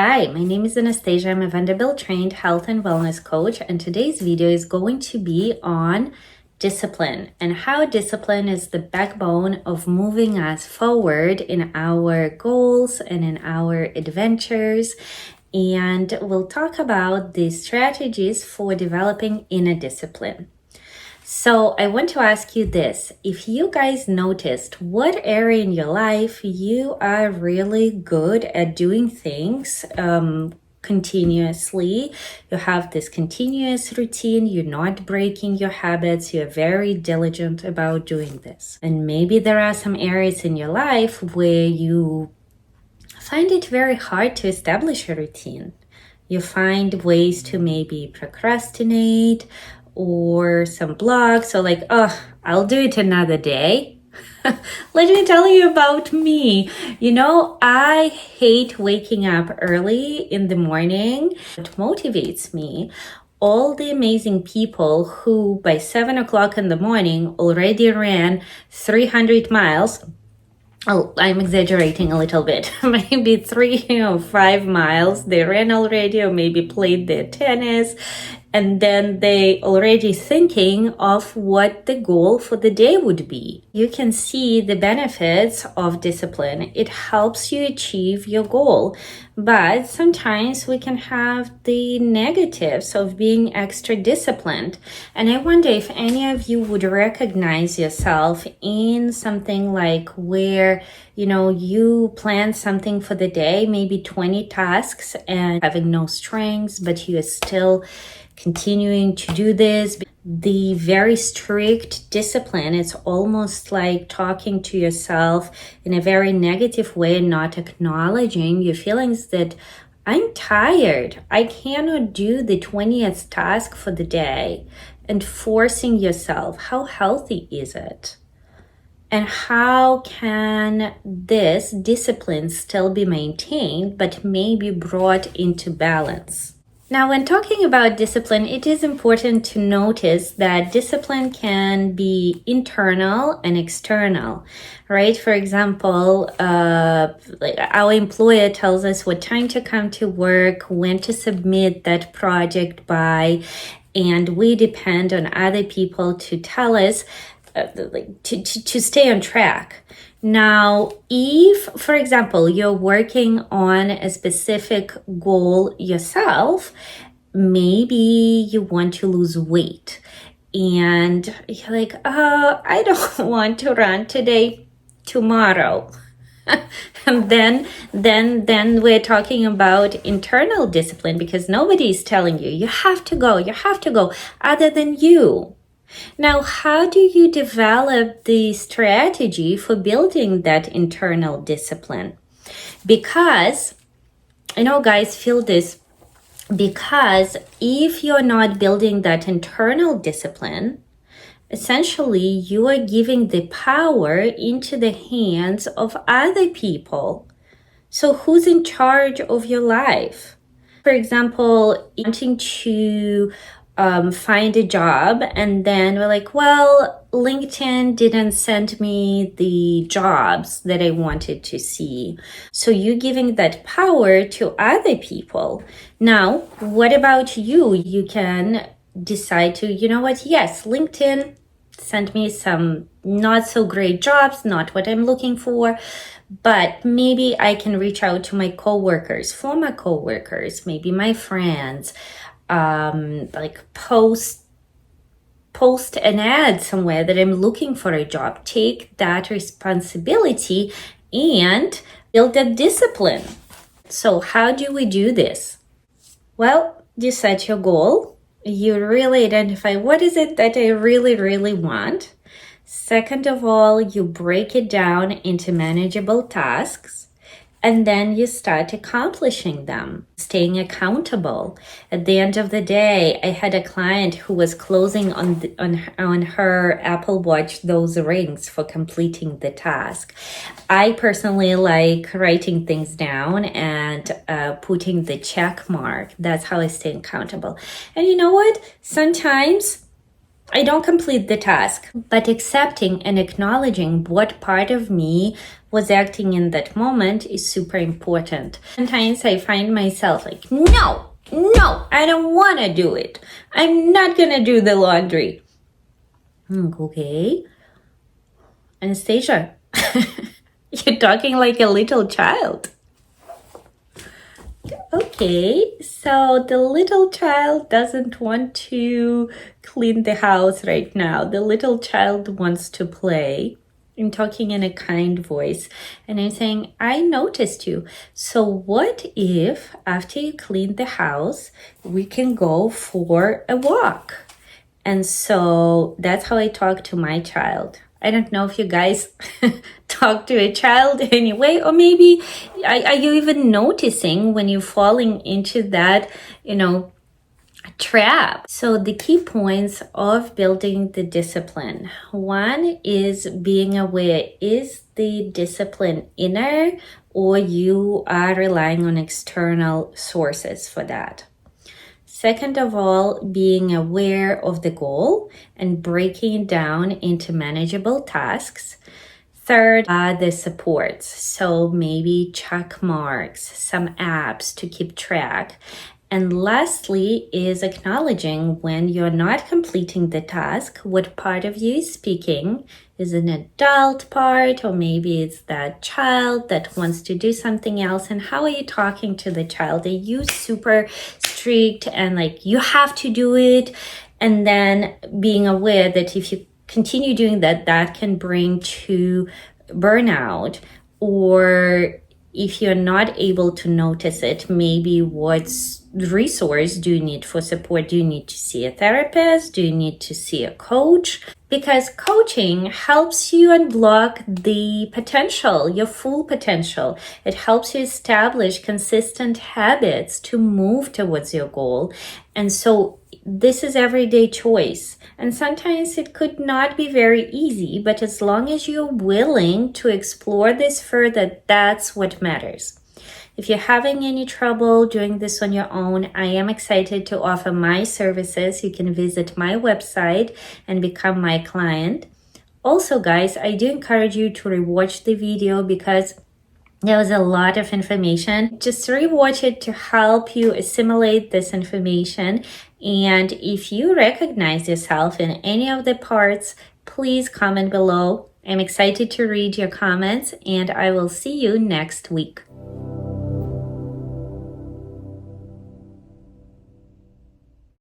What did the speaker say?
Hi, my name is Anastasia. I'm a Vanderbilt trained health and wellness coach, and today's video is going to be on discipline and how discipline is the backbone of moving us forward in our goals and in our adventures. And we'll talk about the strategies for developing inner discipline. So I want to ask you this. If you guys noticed what area in your life you are really good at doing things continuously, you have this continuous routine, you're not breaking your habits, you're very diligent about doing this. And maybe there are some areas in your life where you find it very hard to establish a routine. You find ways to maybe procrastinate or some blocks, so like, oh, I'll do it another day. Let me tell you about me. I hate waking up early in the morning. What motivates me, all the amazing people who by 7 o'clock in the morning already ran 300 miles. Oh, I'm exaggerating a little bit. Maybe 3 or 5 miles they ran already, or maybe played their tennis. And then they already thinking of what the goal for the day would be. You can see the benefits of discipline. It helps you achieve your goal. But sometimes we can have the negatives of being extra disciplined. And I wonder if any of you would recognize yourself in something like where, you plan something for the day, maybe 20 tasks and having no strengths, but you are still continuing to do this. The very strict discipline, it's almost like talking to yourself in a very negative way and not acknowledging your feelings that I'm tired. I cannot do the 20th task for the day, and forcing yourself. How healthy is it? And how can this discipline still be maintained but maybe brought into balance? Now, when talking about discipline, it is important to notice that discipline can be internal and external, right? For example, our employer tells us what time to come to work, when to submit that project by, and we depend on other people to tell us to stay on track. Now, if, for example, you're working on a specific goal yourself, maybe you want to lose weight and you're like, oh, I don't want to run today, tomorrow. And then we're talking about internal discipline, because nobody is telling you, you have to go other than you. Now, how do you develop the strategy for building that internal discipline? Because, guys feel this, because if you're not building that internal discipline, essentially you are giving the power into the hands of other people. So who's in charge of your life? For example, wanting to find a job, and then we're like, well, LinkedIn didn't send me the jobs that I wanted to see. So you're giving that power to other people. Now, what about you? You can decide to, yes, LinkedIn sent me some not so great jobs, not what I'm looking for, but maybe I can reach out to my coworkers, former coworkers, maybe my friends, post an ad somewhere that I'm looking for a job. Take that responsibility and build that discipline. So how do we do this? Well, you set your goal. You really identify what is it that I really, really want. Second of all, you break it down into manageable tasks. And then you start accomplishing them, staying accountable. At the end of the day, I had a client who was closing on her Apple Watch those rings for completing the task. I personally like writing things down and putting the check mark. That's how I stay accountable. And you know what? Sometimes I don't complete the task, but accepting and acknowledging what part of me was acting in that moment is super important. Sometimes I find myself like, no, I don't want to do it. I'm not going to do the laundry. Okay. Anastasia, you're talking like a little child. Okay, so the little child doesn't want to clean the house right now. The little child wants to play. I'm talking in a kind voice and I'm saying, I noticed you. So what if after you clean the house, we can go for a walk? And so that's how I talk to my child. I don't know if you guys talk to a child anyway, or maybe are you even noticing when you're falling into that, trap? So the key points of building the discipline. One is being aware, is the discipline inner or you are relying on external sources for that? Second of all, being aware of the goal and breaking it down into manageable tasks. Third are the supports. So maybe check marks, some apps to keep track. And lastly is acknowledging when you're not completing the task, what part of you is speaking. Is an adult part, or maybe it's that child that wants to do something else. And how are you talking to the child? Are you super strict and like, you have to do it? And then being aware that if you continue doing that, that can bring to burnout. Or if you're not able to notice it, maybe what's the resource do you need for support? Do you need to see a therapist? Do you need to see a coach? Because coaching helps you unblock the potential, your full potential. It helps you establish consistent habits to move towards your goal. And so this is everyday choice. And sometimes it could not be very easy, but as long as you're willing to explore this further, that's what matters. If you're having any trouble doing this on your own, I am excited to offer my services. You can visit my website and become my client. Also, guys, I do encourage you to rewatch the video because there was a lot of information. Just rewatch it to help you assimilate this information. And if you recognize yourself in any of the parts, please comment below. I'm excited to read your comments and I will see you next week.